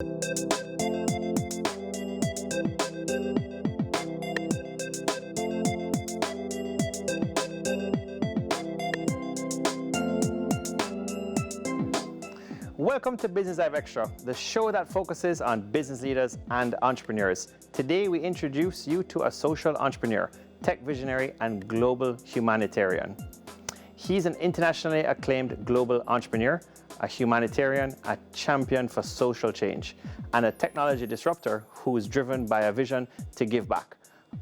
Welcome to Business Live Extra, the show that focuses on business leaders and entrepreneurs. Today we introduce you to a social entrepreneur, tech visionary, and global humanitarian. He's an internationally acclaimed global entrepreneur, a humanitarian, a champion for social change, and a technology disruptor who is driven by a vision to give back.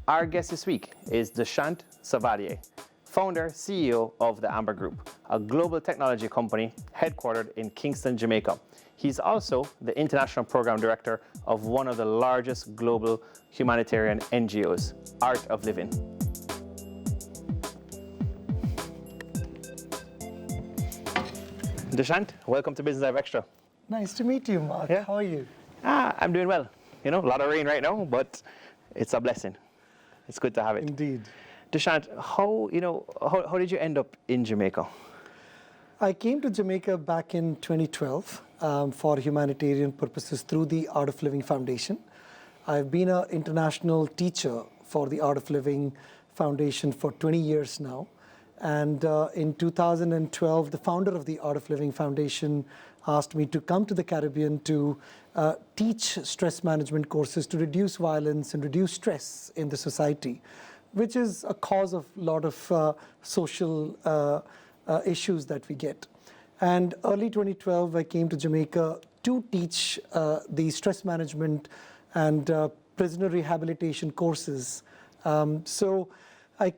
Our guest this week is Dushyant Savadia, founder, CEO of the Amber Group, a global technology company headquartered in Kingston, Jamaica. He's also the international program director of one of the largest global humanitarian NGOs, Art of Living. Dushyant, welcome to Business Live Extra. Nice to meet you, Mark. Yeah. How are you? I'm doing well. You know, a lot of rain right now, but it's a blessing. It's good to have it. Indeed. Dushyant, how did you end up in Jamaica? I came to Jamaica back in 2012 for humanitarian purposes through the Art of Living Foundation. I've been an international teacher for the Art of Living Foundation for 20 years now. And in 2012, the founder of the Art of Living Foundation asked me to come to the Caribbean to teach stress management courses to reduce violence and reduce stress in the society, which is a cause of a lot of social issues that we get. And early 2012, I came to Jamaica to teach the stress management and prisoner rehabilitation courses. So I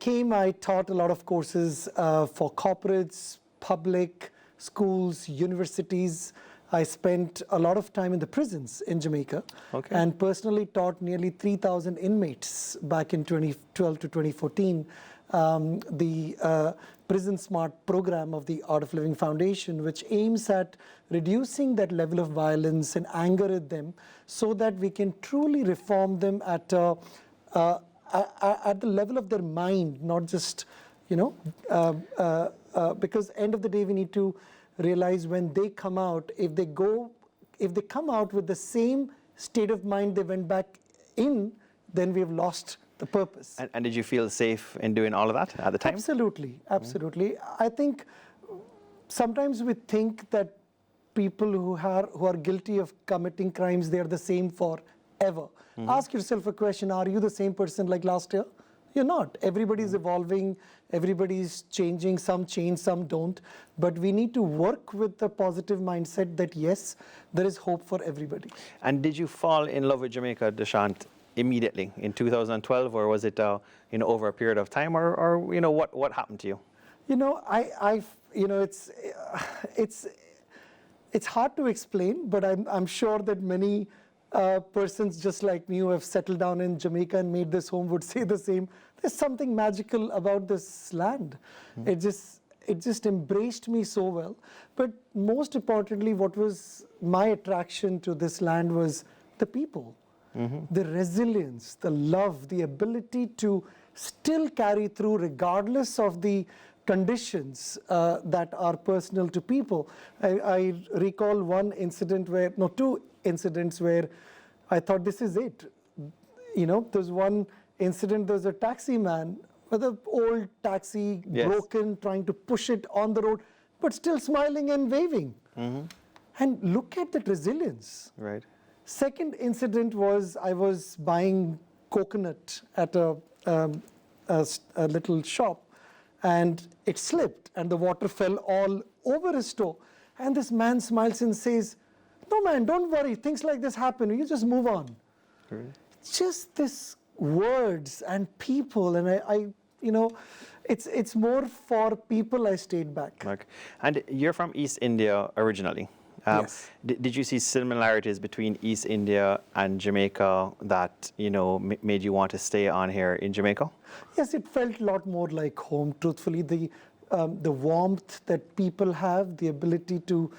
taught a lot of courses for corporates, public, schools, universities. I spent a lot of time in the prisons in Jamaica and personally taught nearly 3,000 inmates back in 2012 to 2014. The Prison Smart program of the Art of Living Foundation, which aims at reducing that level of violence and anger in them so that we can truly reform them at the level of their mind, not just, because end of the day we need to realize when they come out, if they come out with the same state of mind they went back in, then we have lost the purpose. And did you feel safe in doing all of that at the time? Absolutely, absolutely. I think sometimes we think that people who are guilty of committing crimes, they are the same forever. Ask yourself a question, are you the same person like last year? You're not. Everybody's evolving, everybody's changing, some change, some don't. But we need to work with the positive mindset that yes, there is hope for everybody. And did you fall in love with Jamaica, Dushyant, immediately in 2012, or was it over a period of time, or what happened to you? It's hard to explain, but I'm sure that many persons just like me who have settled down in Jamaica and made this home would say the same. There's something magical about this land. It just embraced me so well. But most importantly, what was my attraction to this land was the people. The resilience, the love, the ability to still carry through regardless of the conditions that are personal to people. I recall two incidents where I thought this is it. There's one incident, there's a taxi man with an old taxi, broken, trying to push it on the road, but still smiling and waving. And look at that resilience. Right. Second incident was I was buying coconut at a little shop, and it slipped and the water fell all over his store. And this man smiles and says, "No man, don't worry, things like this happen, you just move on." Right. Just this words and people, and it's more for people I stayed back. Okay. And you're from East India originally. Yes. Did you see similarities between East India and Jamaica that made you want to stay on here in Jamaica? Yes, it felt a lot more like home. Truthfully, the warmth that people have, the ability to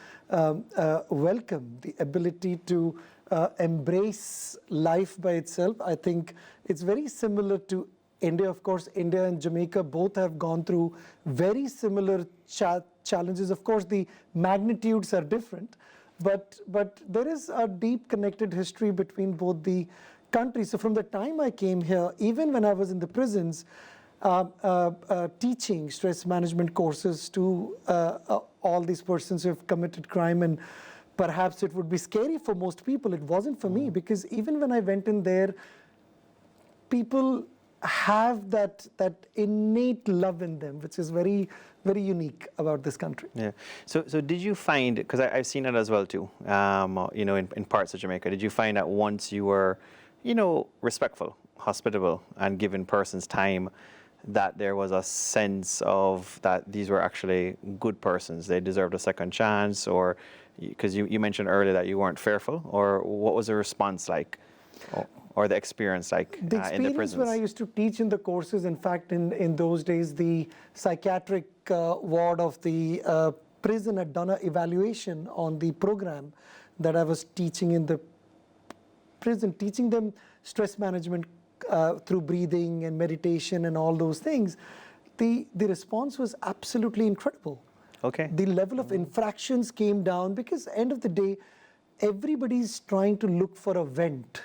welcome, the ability to embrace life by itself. I think it's very similar to India. Of course, India and Jamaica both have gone through very similar challenges. Of course, the magnitudes are different. but there is a deep connected history between both the countries. So from the time I came here, even when I was in the prisons, teaching stress management courses to all these persons who have committed crime, and perhaps it would be scary for most people. It wasn't for me, because even when I went in there, people have that innate love in them, which is very, very unique about this country. Yeah. So did you find, because I've seen it as well too, in parts of Jamaica, did you find that once you were, respectful, hospitable, and giving persons time, that there was a sense of that these were actually good persons, they deserved a second chance? Or because you mentioned earlier that you weren't fearful, or what was the response like, or the experience like the experience in the prisons? When I used to teach in the courses, in fact, in those days, the psychiatric ward of the prison had done an evaluation on the program that I was teaching in the prison, teaching them stress management through breathing and meditation and all those things. The response was absolutely incredible. Okay. The level of infractions came down, because end of the day, everybody's trying to look for a vent.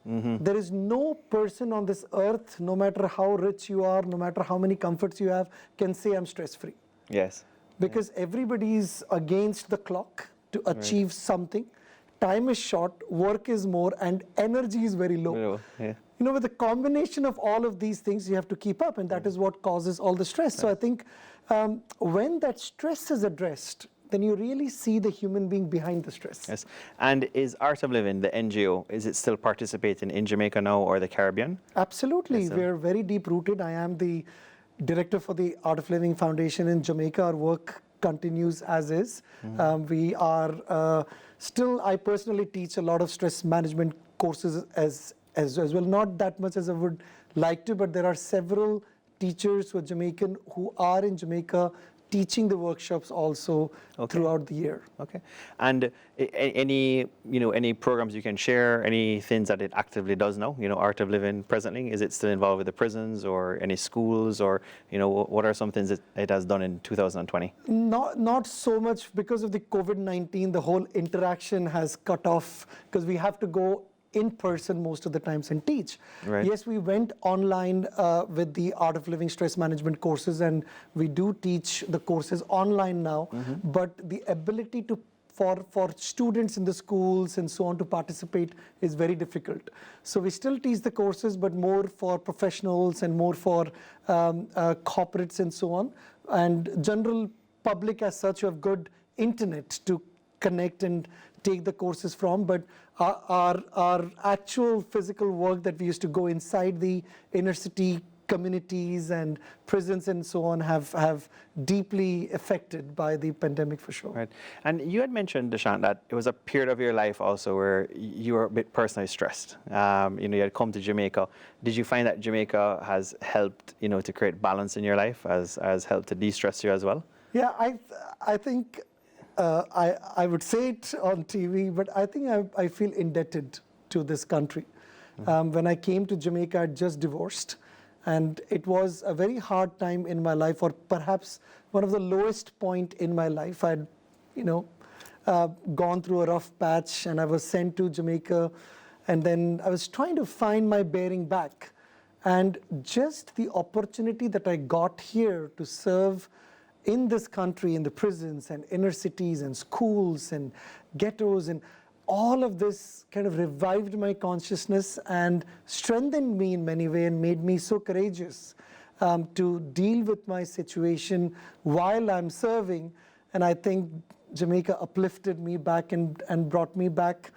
There is no person on this earth, no matter how rich you are, no matter how many comforts you have, can say I'm stress-free. Yes. Because everybody's against the clock to achieve something. Time is short, work is more, and energy is very low. Yeah. With the combination of all of these things, you have to keep up, and that is what causes all the stress. So I think when that stress is addressed, then you really see the human being behind the stress. Yes. And is Art of Living, the NGO, is it still participating in Jamaica now or the Caribbean? Absolutely. Yes, We're very deep rooted. I am the director for the Art of Living Foundation in Jamaica. Our work continues as is. We are still, I personally teach a lot of stress management courses as well. Not that much as I would like to, but there are several teachers who are Jamaican who are in Jamaica teaching the workshops also throughout the year. Okay. And any programs you can share, any things that it actively does now, Art of Living presently? Is it still involved with the prisons or any schools, or, what are some things that it has done in 2020? Not so much, because of the COVID-19, the whole interaction has cut off, because we have to go in person most of the times and teach. Right. Yes, we went online with the Art of Living stress management courses, and we do teach the courses online now, but the ability for students in the schools and so on to participate is very difficult. So we still teach the courses, but more for professionals and more for corporates and so on, and general public as such who have good internet to connect and take the courses from. But our actual physical work that we used to go inside the inner city communities and prisons and so on have deeply affected by the pandemic, for sure. Right. And you had mentioned, Dushyant, that it was a period of your life also where you were a bit personally stressed. You had come to Jamaica. Did you find that Jamaica has helped, to create balance in your life, has helped to de-stress you as well? Yeah, I think I would say it on TV, but I think I feel indebted to this country. When I came to Jamaica, I'd just divorced, and it was a very hard time in my life, or perhaps one of the lowest point in my life. I'd, gone through a rough patch, and I was sent to Jamaica, and then I was trying to find my bearing back. And just the opportunity that I got here to serve in this country, in the prisons and inner cities and schools and ghettos, and all of this kind of revived my consciousness and strengthened me in many ways and made me so courageous to deal with my situation while I'm serving. And I think Jamaica uplifted me back and brought me back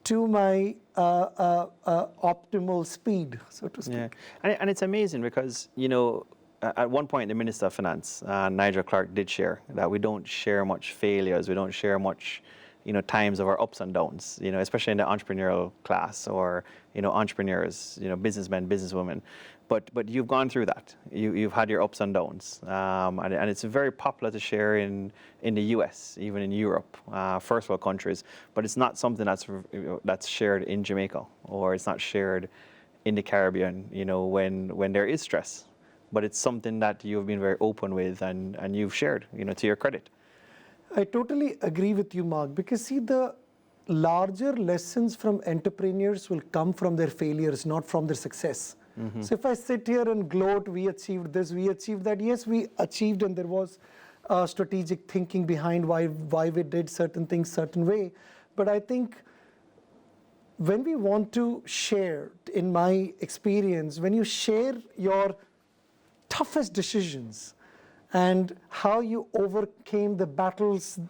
to my optimal speed, so to speak. Yeah, and it's amazing because, at one point, the Minister of Finance, Nigel Clark, did share that we don't share much failures, we don't share much, times of our ups and downs, especially in the entrepreneurial class, or, entrepreneurs, businessmen, businesswomen. But you've gone through that. You've had your ups and downs, and it's very popular to share in the US, even in Europe, first world countries. But it's not something that's shared in Jamaica, or it's not shared in the Caribbean, when there is stress. But it's something that you've been very open with and you've shared, to your credit. I totally agree with you, Mark, because see, the larger lessons from entrepreneurs will come from their failures, not from their success. So if I sit here and gloat, we achieved this, we achieved that, yes, we achieved, and there was strategic thinking behind why we did certain things certain way. But I think when we want to share, in my experience, when you share your toughest decisions and how you overcame the battles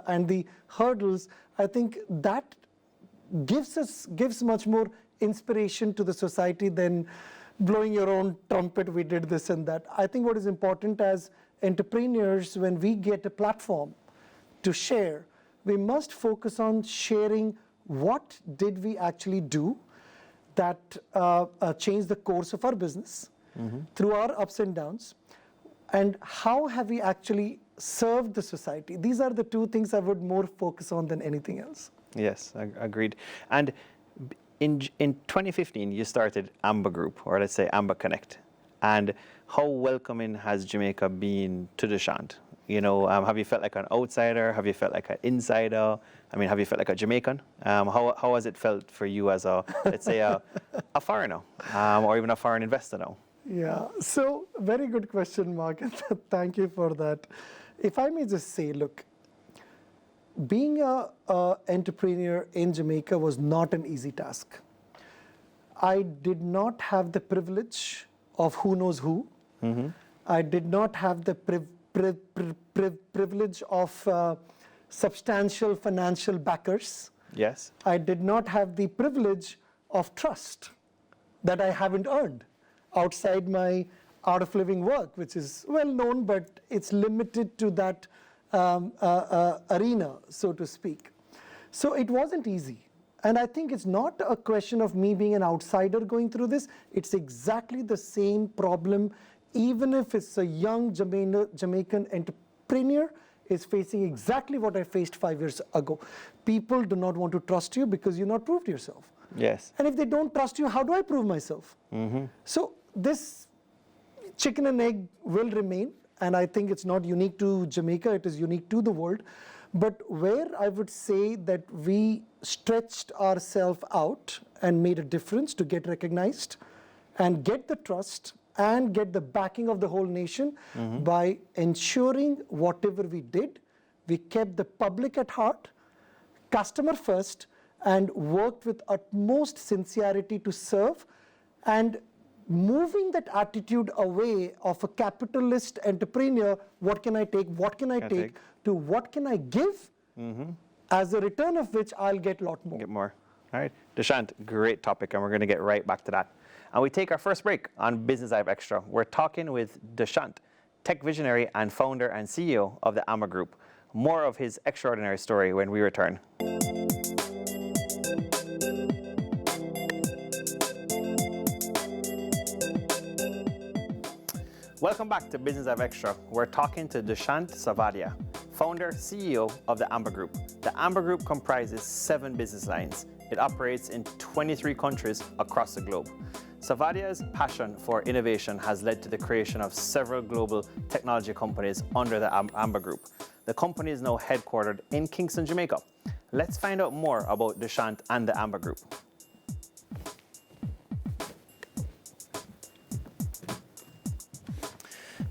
and the hurdles, I think that gives much more inspiration to the society than blowing your own trumpet, we did this and that. I think what is important as entrepreneurs, when we get a platform to share, we must focus on sharing what did we actually do that changed the course of our business through our ups and downs, and how have we actually served the society. These are the two things I would more focus on than anything else. Yes, agreed. And in 2015, you started Amber Group, or let's say Amber Connect. And how welcoming has Jamaica been to Dushyant? You know, have you felt like an outsider? Have you felt like an insider? I mean, have you felt like a Jamaican? How has it felt for you as a, let's say, a foreigner, or even a foreign investor now? Yeah, so very good question, Mark, and thank you for that. If I may just say, look, being an entrepreneur in Jamaica was not an easy task. I did not have the privilege of who knows who. I did not have the privilege of substantial financial backers. Yes. I did not have the privilege of trust that I haven't earned outside my art of living work, which is well known, but it's limited to that arena, so to speak. So it wasn't easy. And I think it's not a question of me being an outsider going through this. It's exactly the same problem, even if it's a young Jamaican entrepreneur is facing exactly what I faced 5 years ago. People do not want to trust you because you've not proved yourself. Yes. And if they don't trust you, how do I prove myself? So this chicken and egg will remain. And I think it's not unique to Jamaica, it is unique to the world. But where I would say that we stretched ourselves out and made a difference to get recognized and get the trust and get the backing of the whole nation by ensuring whatever we did, we kept the public at heart, customer first, and worked with utmost sincerity to serve, and moving that attitude away of a capitalist entrepreneur, what can I take, what can I take, to what can I give, as a return of which I'll get a lot more. Get more. All right. Dushyant, great topic, and we're going to get right back to that. And we take our first break on Business Live Extra. We're talking with Dushyant, tech visionary and founder and CEO of the Amber Group. More of his extraordinary story when we return. Welcome back to Business Live Extra. We're talking to Dushyant Savadia, founder, CEO of the Amber Group. The Amber Group comprises 7 business lines. It operates in 23 countries across the globe. Savadia's passion for innovation has led to the creation of several global technology companies under the Amber Group. The company is now headquartered in Kingston, Jamaica. Let's find out more about Dushyant and the Amber Group.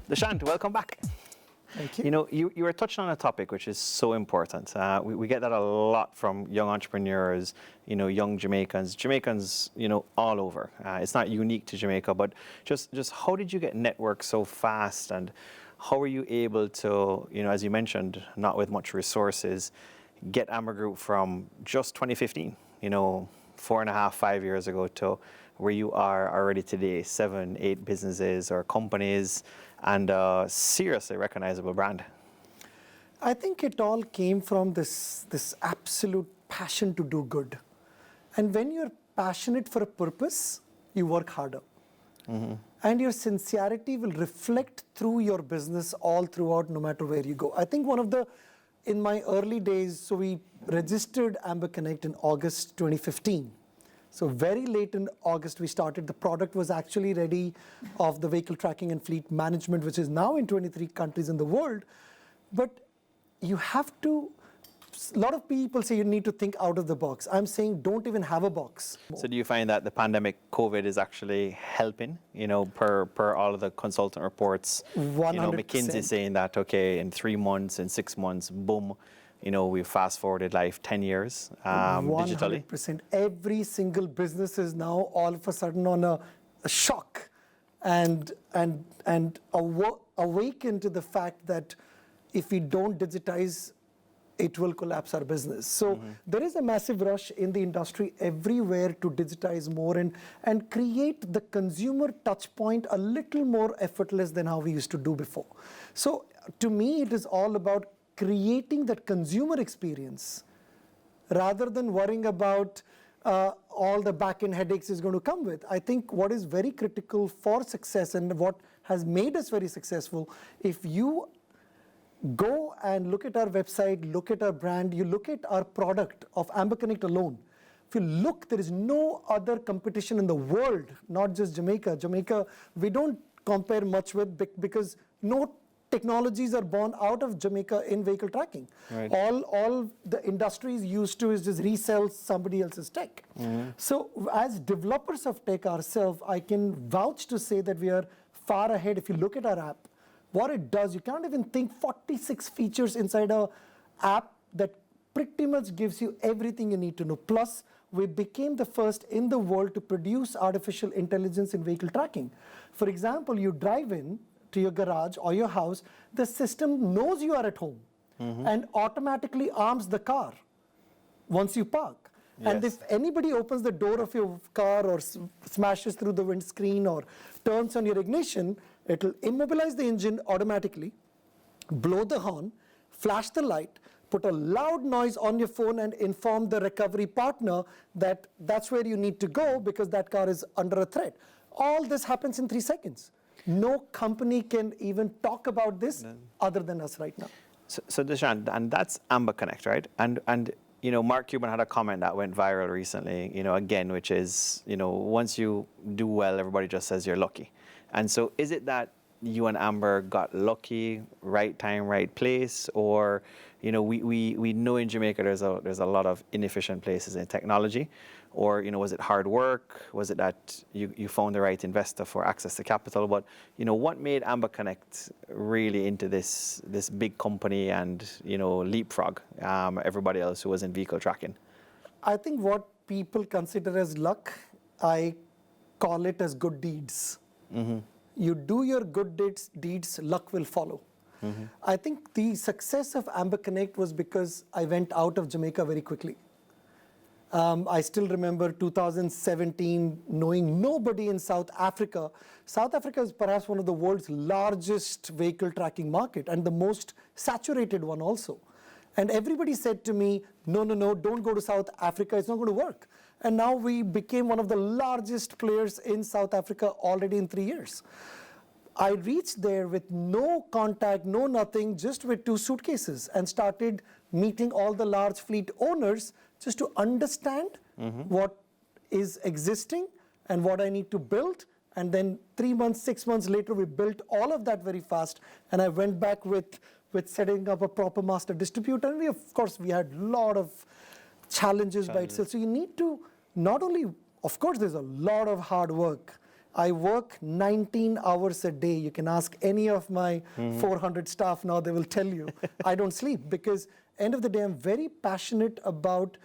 Dushyant, welcome back. Thank you. You know, you were touching on a topic which is so important. We get that a lot from young entrepreneurs, you know, young Jamaicans, you know, all over. It's not unique to Jamaica, but just how did you get networked so fast, and how were you able to, you know, as you mentioned, not with much resources, get Amber Group from just 2015, you know, 4.5, 5 years ago, to where you are already today, 7, 8 businesses or companies, and a seriously recognizable brand? I think it all came from this absolute passion to do good. And when you're passionate for a purpose, you work harder. And your sincerity will reflect through your business all throughout, no matter where you go. I think in my early days, so we registered Amber Connect in August 2015. So very late in August we started. The product was actually ready of the vehicle tracking and fleet management, which is now in 23 countries in the world. But you have to, a lot of people say you need to think out of the box. I'm saying don't even have a box. So do you find that the pandemic COVID is actually helping, per all of the consultant reports? 100%. McKinsey saying that, okay, in 3 months, in 6 months, boom, we fast forwarded life 10 years digitally. 100%. Every single business is now all of a sudden on a shock and awaken to the fact that if we don't digitize, it will collapse our business. So there is a massive rush in the industry everywhere to digitize more and create the consumer touch point a little more effortless than how we used to do before. So to me, it is all about creating that consumer experience rather than worrying about all the back-end headaches is going to come with. I think what is very critical for success and what has made us very successful, if you go and look at our website, look at our brand, you look at our product of AmberConnect alone. If you look, there is no other competition in the world, not just Jamaica. Jamaica, we don't compare much with because no technologies are born out of Jamaica in vehicle tracking. Right. All the industry is used to is just resell somebody else's tech. So as developers of tech ourselves, I can vouch to say that we are far ahead. If you look at our app, what it does, you can't even think 46 features inside a app that pretty much gives you everything you need to know. Plus, we became the first in the world to produce artificial intelligence in vehicle tracking. For example, you drive in to your garage or your house, the system knows you are at home and automatically arms the car once you park. Yes. And if anybody opens the door of your car or smashes through the windscreen or turns on your ignition, it will immobilize the engine automatically, blow the horn, flash the light, put a loud noise on your phone and inform the recovery partner that that's where you need to go because that car is under a threat. All this happens in 3 seconds. No company can even talk about this other than us right now. So Dushyant, and that's AmberConnect, right? And Mark Cuban had a comment that went viral recently, again, which is, once you do well, everybody just says you're lucky. And so is it that you and Amber got lucky, right time, right place, or we know in Jamaica there's a lot of inefficient places in technology, or was it hard work? Was it that you found the right investor for access to capital? But what made AmberConnect really into this big company and leapfrog everybody else who was in vehicle tracking? I think what people consider as luck, I call it as good deeds. You do your good deeds, luck will follow. I think the success of AmberConnect was because I went out of Jamaica very quickly. I still remember 2017, knowing nobody in South Africa. South Africa is perhaps one of the world's largest vehicle tracking market and the most saturated one also. And everybody said to me, no, don't go to South Africa, it's not going to work. And now we became one of the largest players in South Africa already in 3 years. I reached there with no contact, no nothing, just with 2 suitcases and started meeting all the large fleet owners just to understand what is existing and what I need to build. And then 3 months, 6 months later, we built all of that very fast. And I went back with setting up a proper master distributor. And of course, we had a lot of challenges by itself. So you need to not only, of course, there's a lot of hard work. I work 19 hours a day. You can ask any of my 400 staff now, they will tell you. I don't sleep because end of the day, I'm very passionate about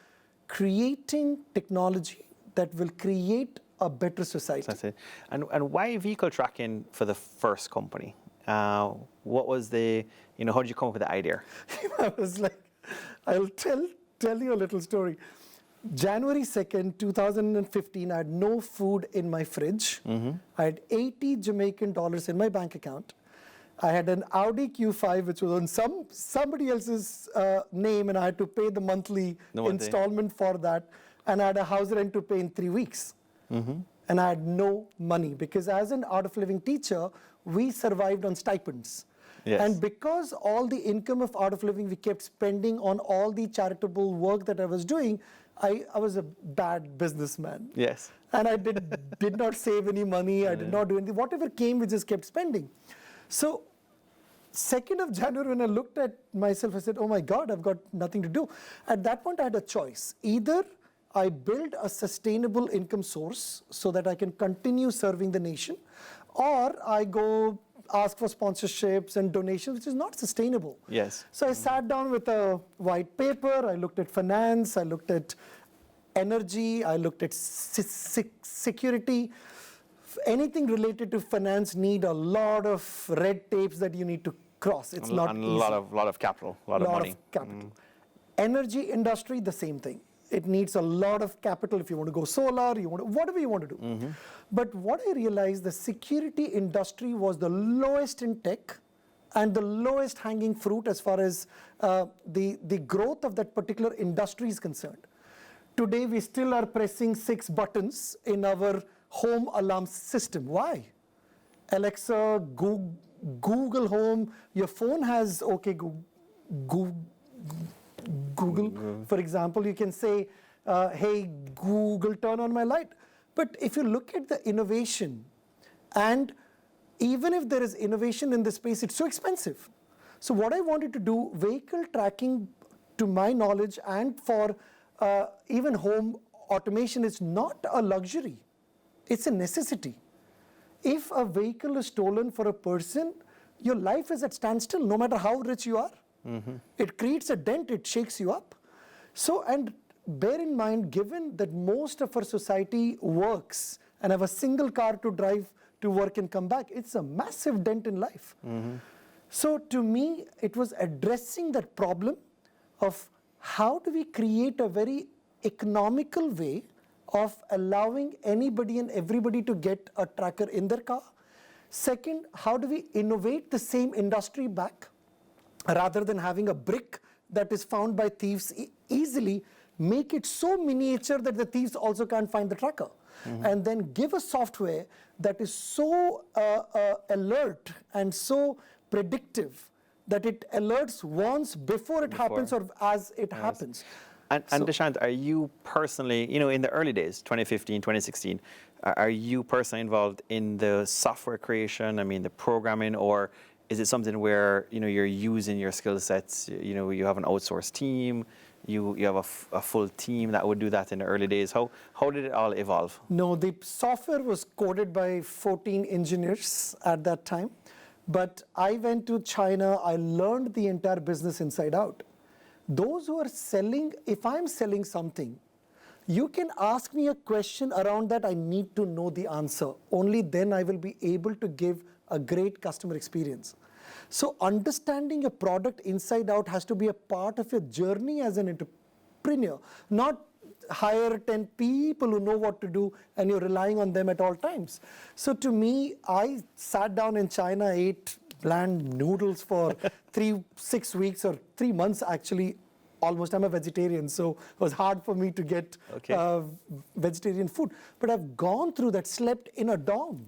creating technology that will create a better society. That's it. And why vehicle tracking for the first company? What was how did you come up with the idea? I was like, I'll tell you a little story. January 2nd, 2015, I had no food in my fridge. I had 80 Jamaican dollars in my bank account. I had an Audi Q5, which was on somebody else's name, and I had to pay the monthly installment for that. And I had a house rent to pay in 3 weeks. And I had no money because as an art of living teacher, we survived on stipends. Yes. And because all the income of art of living we kept spending on all the charitable work that I was doing, I was a bad businessman. Yes. And I did not save any money. I did not do anything. Whatever came, we just kept spending. So 2nd of January, when I looked at myself, I said, oh my God, I've got nothing to do. At that point, I had a choice. Either I build a sustainable income source so that I can continue serving the nation, or I go ask for sponsorships and donations, which is not sustainable. Yes. So I sat down with a white paper, I looked at finance, I looked at energy, I looked at security. Anything related to finance need a lot of red tapes that you need to cross. It's not easy. A lot of capital, a lot of money. Energy industry, the same thing. It needs a lot of capital if you want to go solar, whatever you want to do. But what I realized, the security industry was the lowest in tech and the lowest hanging fruit as far as the growth of that particular industry is concerned. Today, we still are pressing 6 buttons in our home alarm system. Why? Alexa, Google Home, your phone has, okay, Google, for example, you can say, hey, Google, turn on my light. But if you look at the innovation, and even if there is innovation in this space, it's so expensive. So what I wanted to do, vehicle tracking, to my knowledge, and for even home automation, is not a luxury. It's a necessity. If a vehicle is stolen for a person, your life is at standstill, no matter how rich you are. It creates a dent, it shakes you up. So, and bear in mind, given that most of our society works and have a single car to drive to work and come back, it's a massive dent in life. So to me, it was addressing that problem of how do we create a very economical way of allowing anybody and everybody to get a tracker in their car. Second, how do we innovate the same industry back rather than having a brick that is found by thieves easily, make it so miniature that the thieves also can't find the tracker. And then give a software that is so alert and so predictive that it alerts once before it happens or as it happens. And Dushyant, are you personally, in the early days, 2015, 2016, are you personally involved in the software creation, the programming, or is it something where, you're using your skill sets, you have an outsourced team, you have a full team that would do that in the early days? How did it all evolve? No, the software was coded by 14 engineers at that time. But I went to China, I learned the entire business inside out. Those who are selling, if I'm selling something, you can ask me a question around that, I need to know the answer. Only then I will be able to give a great customer experience. So understanding your product inside out has to be a part of your journey as an entrepreneur, not hire 10 people who know what to do and you're relying on them at all times. So to me, I sat down in China, ate bland noodles for 6 weeks or 3 months actually. Almost, I'm a vegetarian, so it was hard for me to get vegetarian food. But I've gone through that, slept in a dorm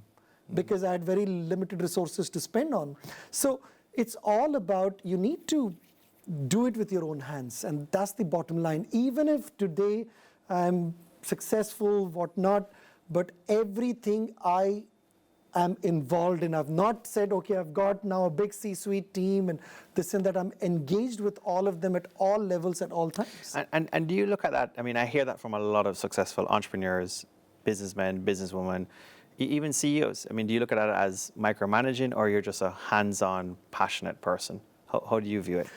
because I had very limited resources to spend on. So it's all about, you need to do it with your own hands, and that's the bottom line. Even if today I'm successful, whatnot, but everything I am involved in. I've not said, okay, I've got now a big C-suite team and this and that. I'm engaged with all of them at all levels at all times. And do you look at that? I hear that from a lot of successful entrepreneurs, businessmen, businesswomen, even CEOs. Do you look at that as micromanaging, or you're just a hands-on, passionate person? How do you view it?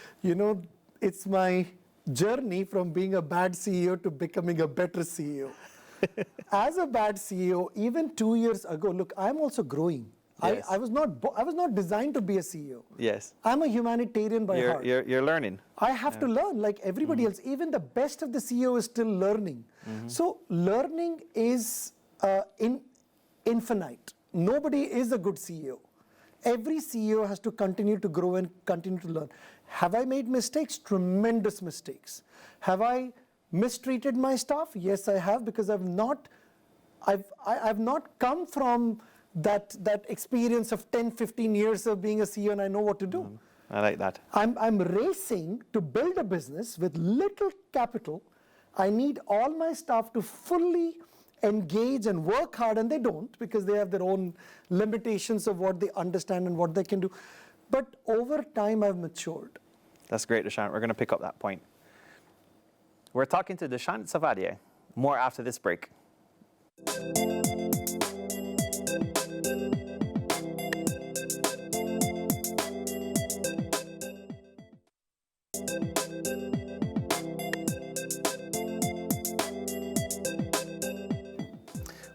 It's my journey from being a bad CEO to becoming a better CEO. As a bad CEO, even 2 years ago, look, I'm also growing. Yes. I was not designed to be a CEO. Yes. I'm a humanitarian by heart. You're learning. I have to learn like everybody else. Even the best of the CEO is still learning. So learning is infinite. Nobody is a good CEO. Every CEO has to continue to grow and continue to learn. Have I made mistakes? Tremendous mistakes. Have I mistreated my staff? Yes, I have, because I've not come from that experience of 10, 15 years of being a CEO, and I know what to do. I like that. I'm racing to build a business with little capital. I need all my staff to fully engage and work hard, and they don't, because they have their own limitations of what they understand and what they can do. But over time, I've matured. That's great, Dushyant. We're going to pick up that point. We're talking to Dushyant Savadia. More after this break.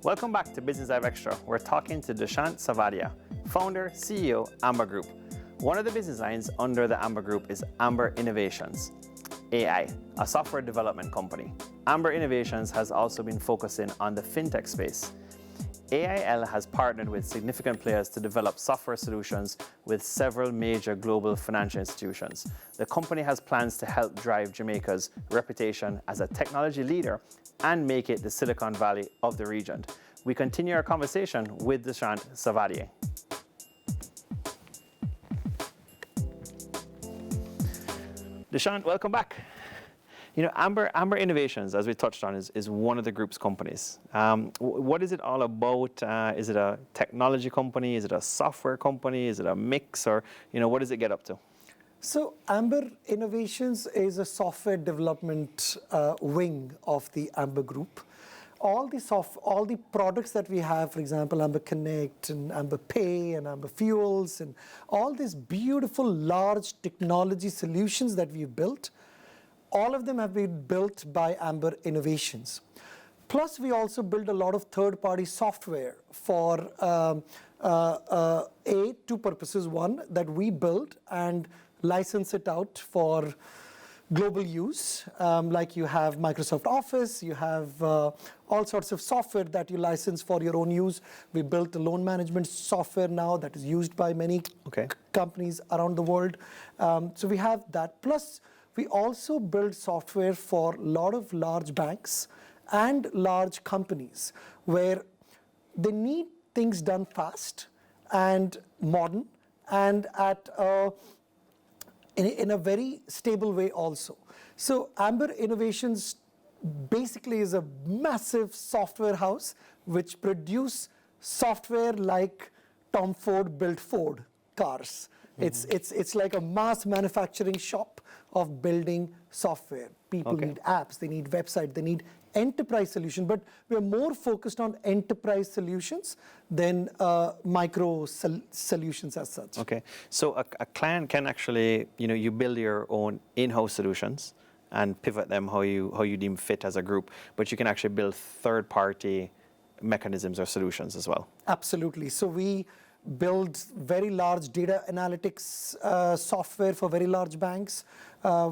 Welcome back to Business Live Extra. We're talking to Dushyant Savadia, founder, CEO, Amber Group. One of the business lines under the Amber Group is Amber Innovations, AI, a software development company. Amber Innovations has also been focusing on the fintech space. AIL has partnered with significant players to develop software solutions with several major global financial institutions. The company has plans to help drive Jamaica's reputation as a technology leader and make it the Silicon Valley of the region. We continue our conversation with Dushyant Savadia. Dushyant, welcome back. You know, Amber Innovations, as we touched on, is one of the group's companies. What is it all about? Is it a technology company? Is it a software company? Is it a mix? Or, you know, what does it get up to? So Amber Innovations is a software development wing of the Amber Group. All the products that we have, for example, Amber Connect and Amber Pay and Amber Fuels and all these beautiful large technology solutions that we've built, all of them have been built by Amber Innovations. Plus, we also build a lot of third-party software for two purposes. One, that we build and license it out for global use. Like you have Microsoft Office, you have all sorts of software that you license for your own use. We built a loan management software now that is used by many companies around the world. So we have that. Plus, we also build software for a lot of large banks and large companies where they need things done fast and modern and at in a very stable way also. So Amber Innovations basically is a massive software house which produce software like Tom Ford built Ford cars. It's like a mass manufacturing shop of building software. People need apps, they need websites, they need enterprise solutions, but we're more focused on enterprise solutions than micro solutions as such. Okay, so a client can actually, you know, you build your own in-house solutions and pivot them how you deem fit as a group, but you can actually build third-party mechanisms or solutions as well. Absolutely. So we build very large data analytics software for very large banks.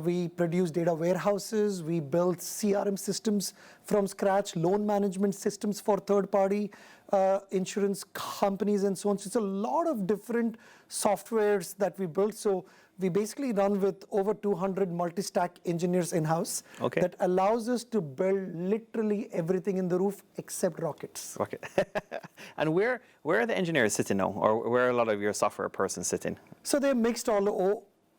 We produce data warehouses. We build CRM systems from scratch, loan management systems for third-party insurance companies and so on. So it's a lot of different softwares that we build. So we basically run with over 200 multi-stack engineers in-house that allows us to build literally everything in the roof except rockets. Rocket. And where are the engineers sitting now, or where are a lot of your software persons sitting? So they're mixed all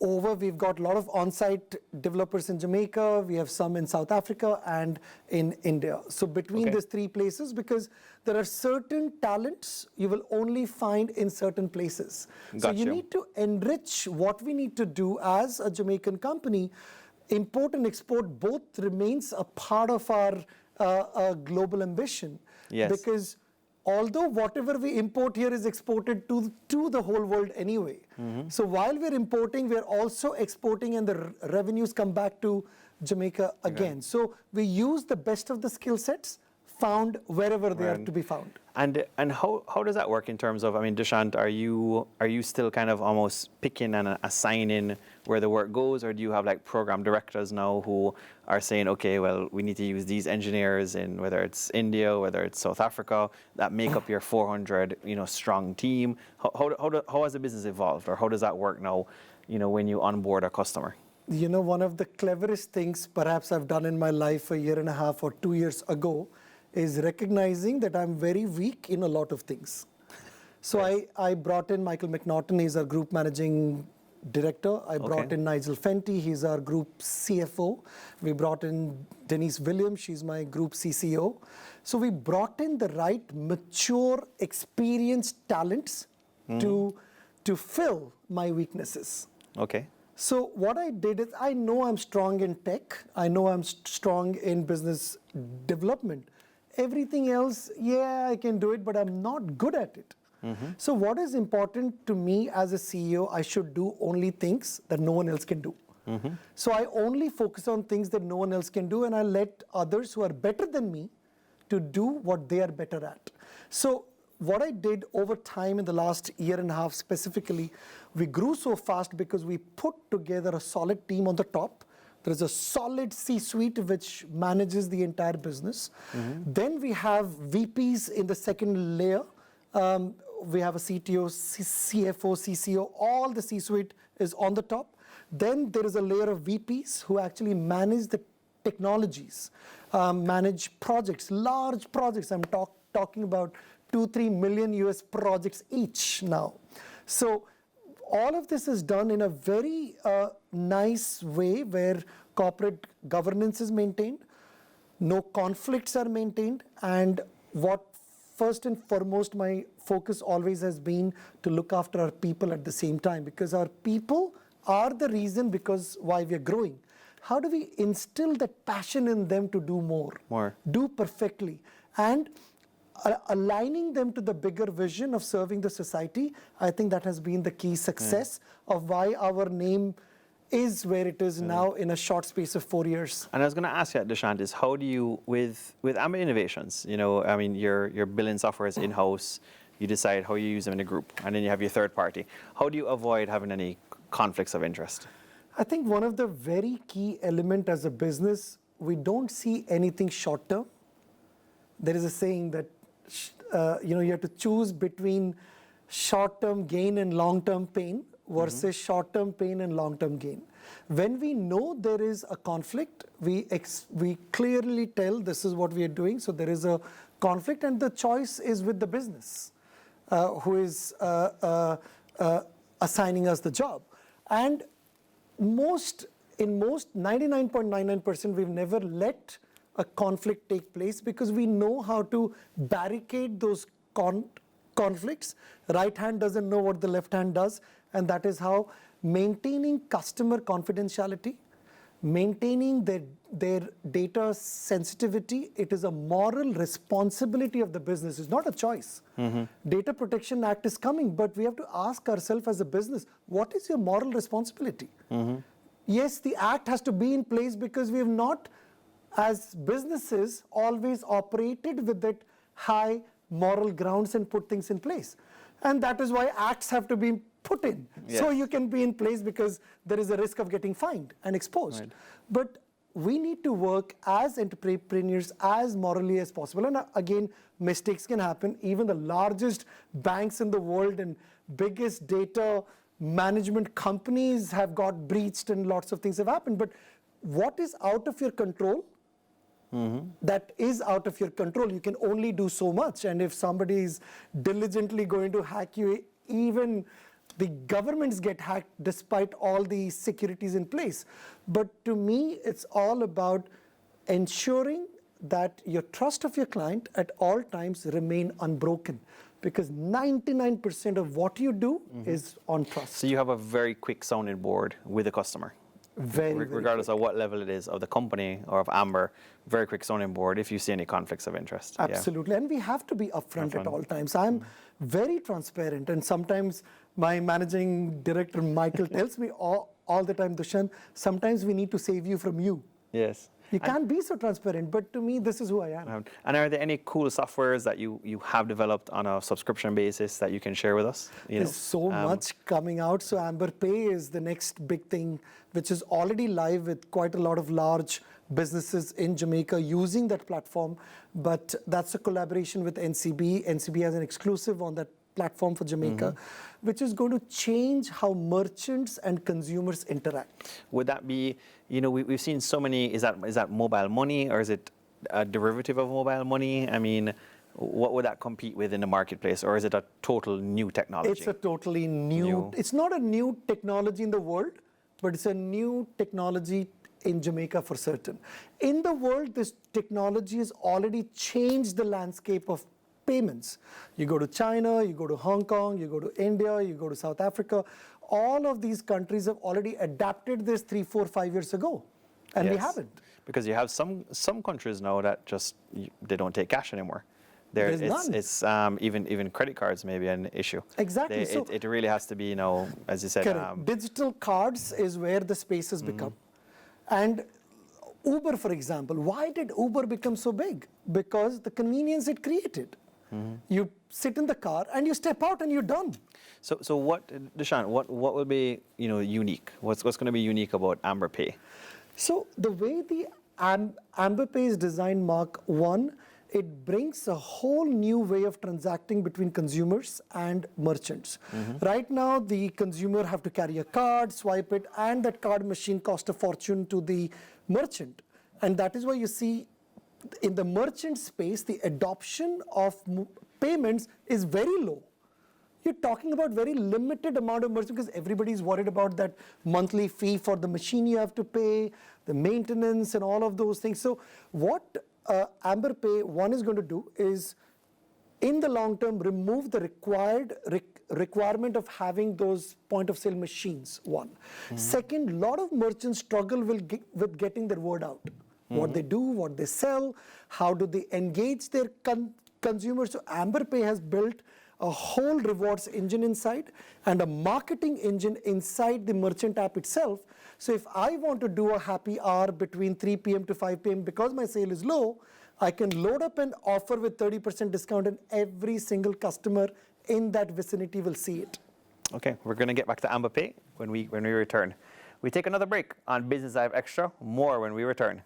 over. We've got a lot of on-site developers in Jamaica. We have some in South Africa and in India. So between these three places, because there are certain talents you will only find in certain places. So you need to enrich what we need to do as a Jamaican company. Import and export both remains a part of our global ambition. Yes. Because although whatever we import here is exported to the whole world anyway. So while we're importing, we're also exporting, and the revenues come back to Jamaica again. So we use the best of the skill sets found wherever they are to be found. And how does that work in terms of, I mean, Dushyant, are you still kind of almost picking and assigning where the work goes, or do you have like program directors now who are saying, okay, well, we need to use these engineers in whether it's India, whether it's South Africa, that make up your 400, strong team? How has the business evolved, or how does that work now, when you onboard a customer? One of the cleverest things perhaps I've done in my life a year and a half or 2 years ago is recognizing that I'm very weak in a lot of things. So I brought in Michael McNaughton, he's our group managing director. I brought in Nigel Fenty, he's our group CFO. We brought in Denise Williams, she's my group CCO. So we brought in the right mature, experienced talents to to fill my weaknesses. Okay. So what I did is, I know I'm strong in tech. I know I'm strong in business development. Everything else, yeah, I can do it, but I'm not good at it. So what is important to me as a CEO, I should do only things that no one else can do. So I only focus on things that no one else can do, and I let others who are better than me to do what they are better at. So what I did over time in the last year and a half specifically, we grew so fast because we put together a solid team on the top. There is a solid C-suite which manages the entire business. Then we have VPs in the second layer. We have a CTO, CFO, CCO, all the C-suite is on the top. Then there is a layer of VPs who actually manage the technologies, manage projects, large projects. I'm talking about 2-3 million US projects each now. So all of this is done in a very nice way where corporate governance is maintained, no conflicts are maintained, and what first and foremost my focus always has been to look after our people at the same time, because our people are the reason because why we are growing. How do we instill that passion in them to do more, do perfectly, and aligning them to the bigger vision of serving the society? I think that has been the key success of why our name is where it is now in a short space of 4 years. And I was going to ask you, Dushyant, is how do you, with Amber Innovations, you know, I mean, you're building software in-house, you decide how you use them in a group, and then you have your third party. How do you avoid having any conflicts of interest? I think one of the very key element as a business, we don't see anything short term. There is a saying that you have to choose between short-term gain and long-term pain versus short-term pain and long-term gain. When we know there is a conflict, we clearly tell this is what we are doing. So there is a conflict, and the choice is with the business who is assigning us the job. And in most 99.99%, we've never let a conflict take place because we know how to barricade those conflicts. Right hand doesn't know what the left hand does, and that is how maintaining customer confidentiality, maintaining their data sensitivity, it is a moral responsibility of the business. It's not a choice. Data Protection Act is coming, but we have to ask ourselves as a business, what is your moral responsibility? Yes, the act has to be in place because we have not, as businesses, always operated with that high moral grounds and put things in place. And that is why acts have to be put in. So you can be in place because there is a risk of getting fined and exposed. But we need to work as entrepreneurs as morally as possible. And again, mistakes can happen. Even the largest banks in the world and biggest data management companies have got breached and lots of things have happened. But what is out of your control? That is out of your control. You can only do so much. And if somebody is diligently going to hack you, even the governments get hacked despite all the securities in place. But to me, it's all about ensuring that your trust of your client at all times remain unbroken, because 99% of what you do is on trust. So you have a very quick sounding board with the customer. Regardless of what level it is of the company or of Amber, very quick sounding board if you see any conflicts of interest. Absolutely, and we have to be upfront at all times. I'm very transparent, and sometimes my managing director Michael tells me all the time, Dushyant, sometimes we need to save you from you. Yes. You can't be so transparent, but to me, this is who I am. And are there any cool softwares that you have developed on a subscription basis that you can share with us? There's so much coming out. So Amber Pay is the next big thing, which is already live with quite a lot of large businesses in Jamaica using that platform. But that's a collaboration with NCB. NCB has an exclusive on that platform for Jamaica, which is going to change how merchants and consumers interact. Would that be, we've seen so many, is that mobile money, or is it a derivative of mobile money? I mean, what would that compete with in the marketplace, or is it a total new technology? It's a totally new. It's not a new technology in the world, but it's a new technology in Jamaica for certain. In the world, this technology has already changed the landscape of payments. You go to China, you go to Hong Kong, you go to India, you go to South Africa. All of these countries have already adapted this 3, 4, 5 years ago, and we haven't. Because you have some countries now that just they don't take cash anymore. There's none. It's even credit cards may be an issue. Exactly. It really has to be, you know, as you said. Digital cards is where the space has become. And Uber, for example, why did Uber become so big? Because the convenience it created. You sit in the car and you step out and you're done. So what, Dushyant, what will be, you know, unique? What's going to be unique about Amber Pay? So the way the Amber Pay is designed, Mark, one, it brings a whole new way of transacting between consumers and merchants. Right now, the consumer have to carry a card, swipe it, and that card machine costs a fortune to the merchant. And that is why you see in the merchant space, the adoption of payments is very low. You're talking about very limited amount of merchants because everybody's worried about that monthly fee for the machine you have to pay, the maintenance and all of those things. So what Amber Pay, one, is going to do is, in the long term, remove the requirement of having those point of sale machines, one. Second, a lot of merchants struggle with getting their word out. What they do, what they sell, how do they engage their consumers. So Amber Pay has built a whole rewards engine inside and a marketing engine inside the merchant app itself. So if I want to do a happy hour between 3 p.m. to 5 p.m. because my sale is low, I can load up an offer with 30% discount and every single customer in that vicinity will see it. Okay, we're going to get back to Amber Pay when we return. We take another break on Business Live Extra. More when we return.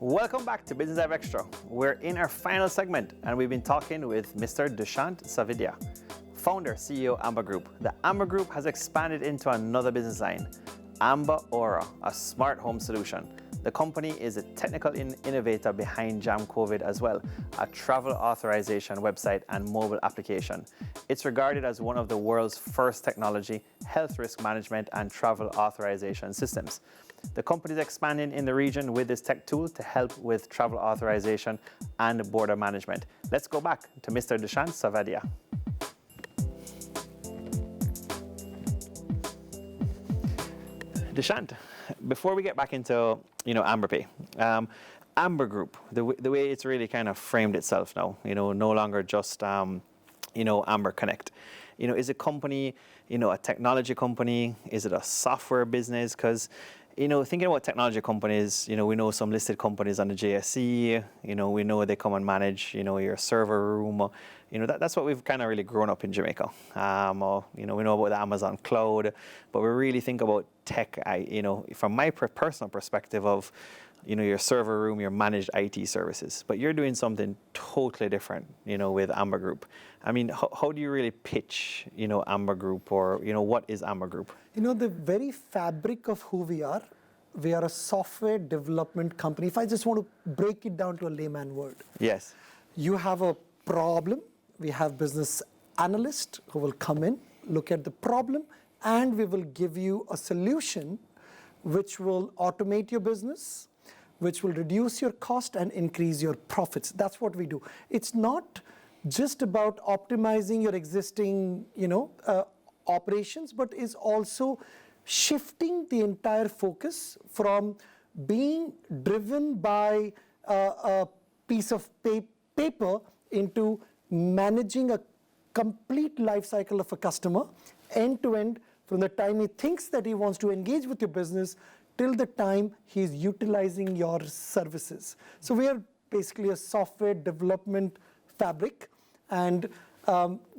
Welcome back to Business Live Extra. We're in our final segment and we've been talking with Mr. Dushyant Savadia, founder, CEO, Amber Group. The Amber Group has expanded into another business line, Amber Aura, a smart home solution. The company is a technical innovator behind JamCovid as well, a travel authorization website and mobile application. It's regarded as one of the world's first technology, health risk management and travel authorization systems. The company is expanding in the region with this tech tool to help with travel authorization and border management. Let's go back to Mr. Dushyant Savadia. Dushyant, before we get back into Amber Pay, Amber Group, the way it's really kind of framed itself now, no longer just Amber Connect. Is a company, a technology company? Is it a software business? Because thinking about technology companies, we know some listed companies on the JSE, we know they come and manage, your server room. That's what we've kind of really grown up in Jamaica. We know about the Amazon cloud, but we really think about tech, from my personal perspective of, your server room, your managed IT services. But you're doing something totally different, with Amber Group. I mean, how do you really pitch, Amber Group, or, what is Amber Group? The very fabric of who we are a software development company. If I just want to break it down to a layman word. Yes. You have a problem. We have business analysts who will come in, look at the problem, and we will give you a solution which will automate your business, which will reduce your cost and increase your profits. That's what we do. It's not just about optimizing your existing, operations, but is also shifting the entire focus from being driven by a piece of paper into managing a complete life cycle of a customer, end to end, from the time he thinks that he wants to engage with your business till the time he's utilizing your services. So we are basically a software development fabric, and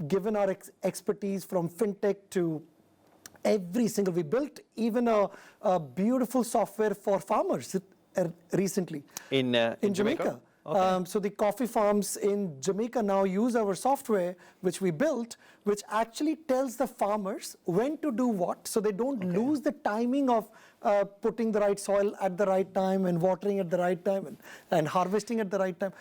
given our expertise from fintech to every single, we built even a beautiful software for farmers recently. In Jamaica? Okay. So the coffee farms in Jamaica now use our software, which we built, which actually tells the farmers when to do what, so they don't lose the timing of putting the right soil at the right time and watering at the right time and harvesting at the right time.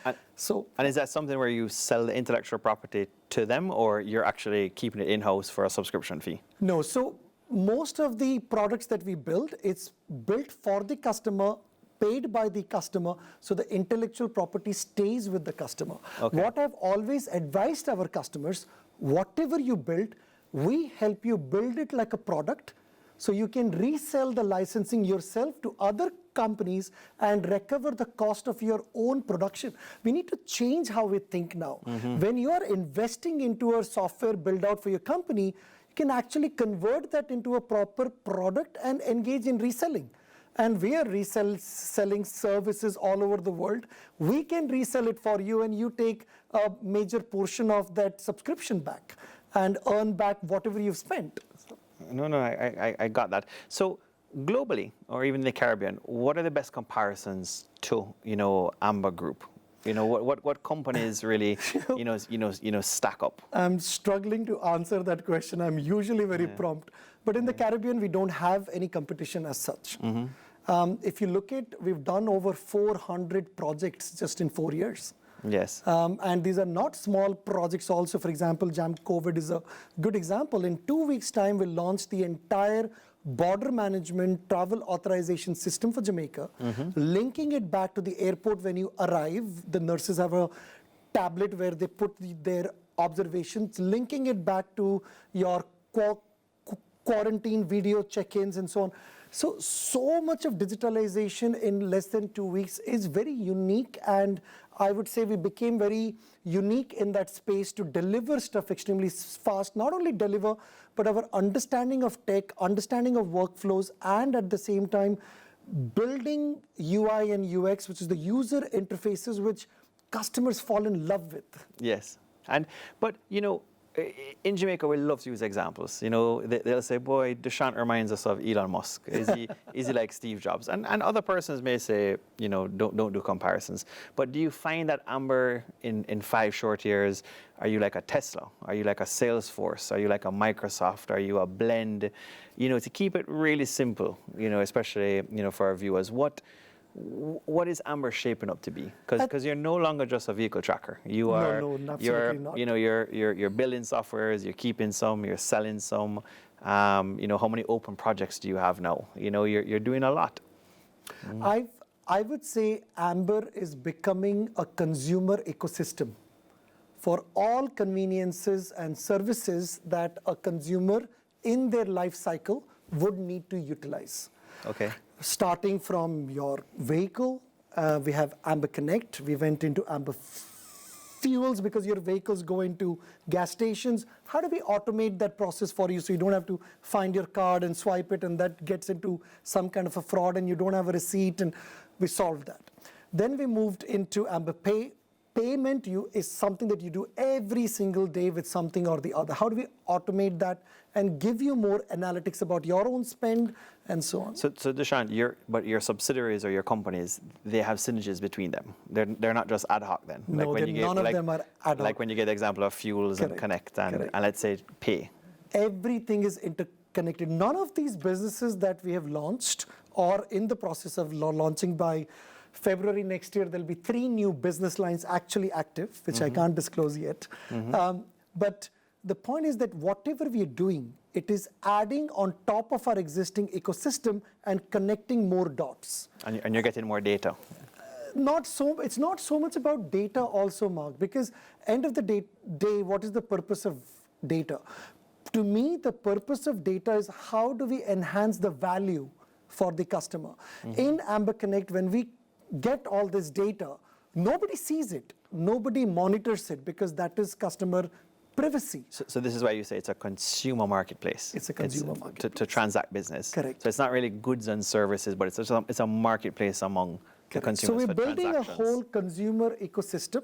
And is that something where you sell the intellectual property to them, or you're actually keeping it in-house for a subscription fee? No, so most of the products that we build, it's built for the customer, paid by the customer, so the intellectual property stays with the customer. Okay. What I've always advised our customers, whatever you build, we help you build it like a product, so you can resell the licensing yourself to other companies and recover the cost of your own production. We need to change how we think now. When you are investing into a software build out for your company, you can actually convert that into a proper product and engage in reselling. And we are selling services all over the world. We can resell it for you, and you take a major portion of that subscription back and earn back whatever you've spent. No, I got that. So globally, or even in the Caribbean, what are the best comparisons to, Amber Group? What companies really, stack up? I'm struggling to answer that question. I'm usually very prompt. But in the Caribbean, we don't have any competition as such. If you look at, we've done over 400 projects just in 4 years. Yes. And these are not small projects also. For example, COVID is a good example. In 2 weeks' time, we'll launch the entire border management travel authorization system for Jamaica, linking it back to the airport when you arrive. The nurses have a tablet where they put their observations, linking it back to your quarantine video check-ins and so on. So much of digitalization in less than 2 weeks is very unique, and I would say we became very unique in that space to deliver stuff extremely fast. Not only deliver, but our understanding of tech, understanding of workflows, and at the same time building UI and UX, which is the user interfaces which customers fall in love with. Yes. But in Jamaica, we love to use examples. They'll say, boy, Dushyant reminds us of Elon Musk. Is he like Steve Jobs? And other persons may say, don't do comparisons. But do you find that, Amber, in 5 short years, are you like a Tesla? Are you like a Salesforce? Are you like a Microsoft? Are you a blend? To keep it really simple, especially, for our viewers, what is Amber shaping up to be? Because you're no longer just a vehicle tracker. You are. No, absolutely not. You're building softwares. You're keeping some. You're selling some. How many open projects do you have now? You're doing a lot. I would say Amber is becoming a consumer ecosystem for all conveniences and services that a consumer in their life cycle would need to utilize. Okay. Starting from your vehicle, we have Amber Connect. We went into Amber Fuels because your vehicles go into gas stations. How do we automate that process for you so you don't have to find your card and swipe it, and that gets into some kind of a fraud and you don't have a receipt, and we solved that. Then we moved into Amber Pay. Payment is something that you do every single day with something or the other. How do we automate that and give you more analytics about your own spend and so on? So Dushyant, your subsidiaries or your companies, they have synergies between them. They're not just ad hoc then. No, none of them are ad hoc. Like when you get the example of Fuels and Connect and let's say Pay. Everything is interconnected. None of these businesses that we have launched or in the process of launching by February next year, there'll be 3 new business lines actually active, which I can't disclose yet. But the point is that whatever we are doing, it is adding on top of our existing ecosystem and connecting more dots. And you're getting more data. It's not so much about data also, Mark, because end of the day, what is the purpose of data? To me, the purpose of data is how do we enhance the value for the customer. In Amber Connect, when we get all this data, nobody sees it, nobody monitors it, because that is customer privacy. So this is why you say it's a consumer marketplace. It's a consumer marketplace. To transact business. Correct. So it's not really goods and services, but it's a marketplace among the consumers. So we're building a whole consumer ecosystem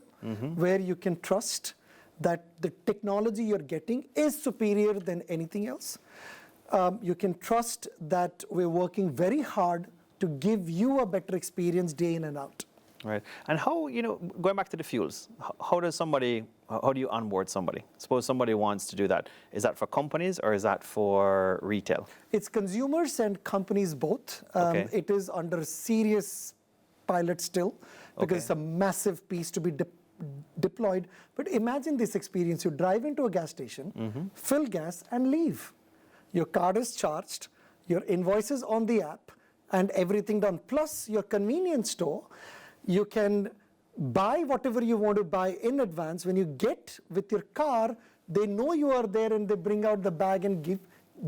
where you can trust that the technology you're getting is superior than anything else. You can trust that we're working very hard to give you a better experience day in and out. Right. And how, going back to the fuels, how do you onboard somebody? Suppose somebody wants to do that. Is that for companies or is that for retail? It's consumers and companies both. Okay. It is under serious pilot still because it's a massive piece to be deployed. But imagine this experience. You drive into a gas station, fill gas and leave. Your card is charged, your invoice is on the app and everything done. Plus your convenience store, you can buy whatever you want to buy in advance. When you get with your car, they know you are there and they bring out the bag and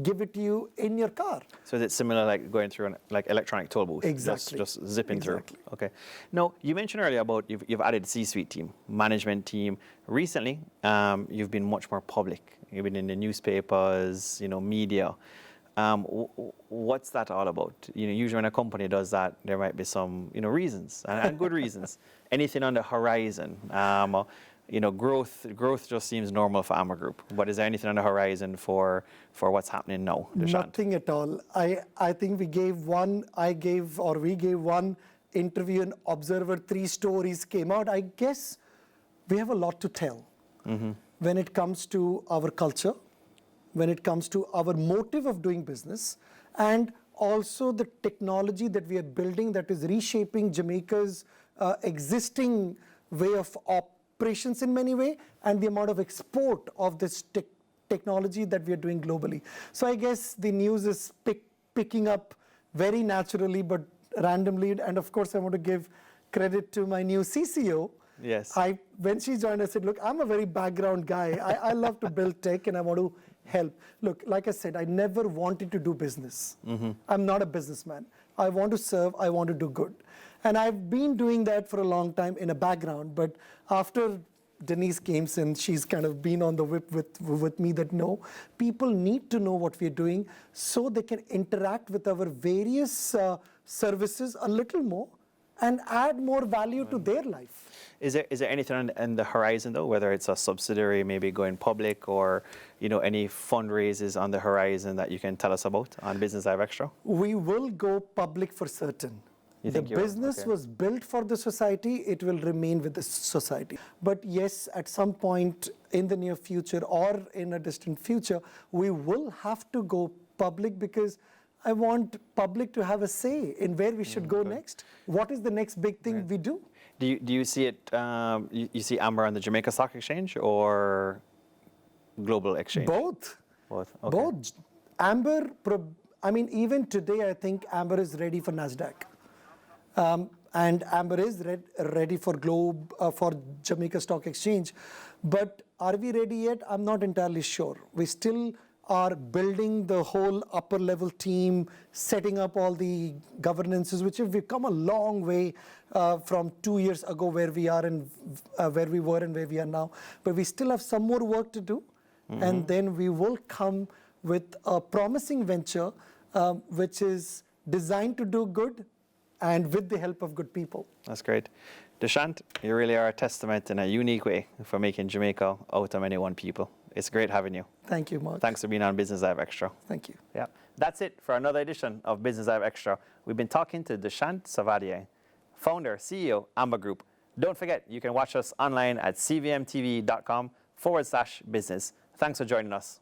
give it to you in your car. So is it similar like going through an electronic toll booth? Exactly. Just zipping Exactly. through. Okay. Now, you mentioned earlier about you've added C-suite team, management team. Recently, you've been much more public. You've been in the newspapers, media. What's that all about? Usually when a company does that, there might be some, reasons and good reasons. Anything on the horizon? Growth just seems normal for Amber Group. But is there anything on the horizon for what's happening now, Dushyant? Nothing at all. I think we gave one interview in Observer, 3 stories came out. I guess we have a lot to tell when it comes to our culture, when it comes to our motive of doing business, and also the technology that we are building that is reshaping Jamaica's existing way of operations in many ways, and the amount of export of this technology that we are doing globally. So I guess the news is picking up very naturally, but randomly. And of course, I want to give credit to my new CCO. Yes. When she joined, I said, look, I'm a very background guy. I love to build tech and I want to help. Look, like I said, I never wanted to do business. I'm not a businessman. I want to serve, I want to do good. And I've been doing that for a long time in a background, but after Denise came in, she's kind of been on the whip with me that no, people need to know what we're doing so they can interact with our various services a little more and add more value to their life. Is there anything on the horizon though, whether it's a subsidiary maybe going public or any fundraisers on the horizon that you can tell us about on Business Live Extra? We will go public for certain. The business was built for the society, it will remain with the society. But yes, at some point in the near future or in a distant future, we will have to go public because I want public to have a say in where we should go next. What is the next big thing we do? Do you see it, you see Amber on the Jamaica Stock Exchange or Global Exchange? Both. Okay. Both. Amber, even today, I think Amber is ready for NASDAQ. And Amber is ready for for Jamaica Stock Exchange. But are we ready yet? I'm not entirely sure. We still are building the whole upper level team, setting up all the governances, which have come a long way from 2 years ago where we are and where we were and where we are now. But we still have some more work to do. And then we will come with a promising venture, which is designed to do good and with the help of good people. That's great. Dushyant, you really are a testament in a unique way for making Jamaica out of many one people. It's great having you. Thank you, Mark. Thanks for being on Business Live Extra. Thank you. Yeah, that's it for another edition of Business Live Extra. We've been talking to Dushyant Savadia, founder, CEO, Amber Group. Don't forget, you can watch us online at cvmtv.com/business. Thanks for joining us.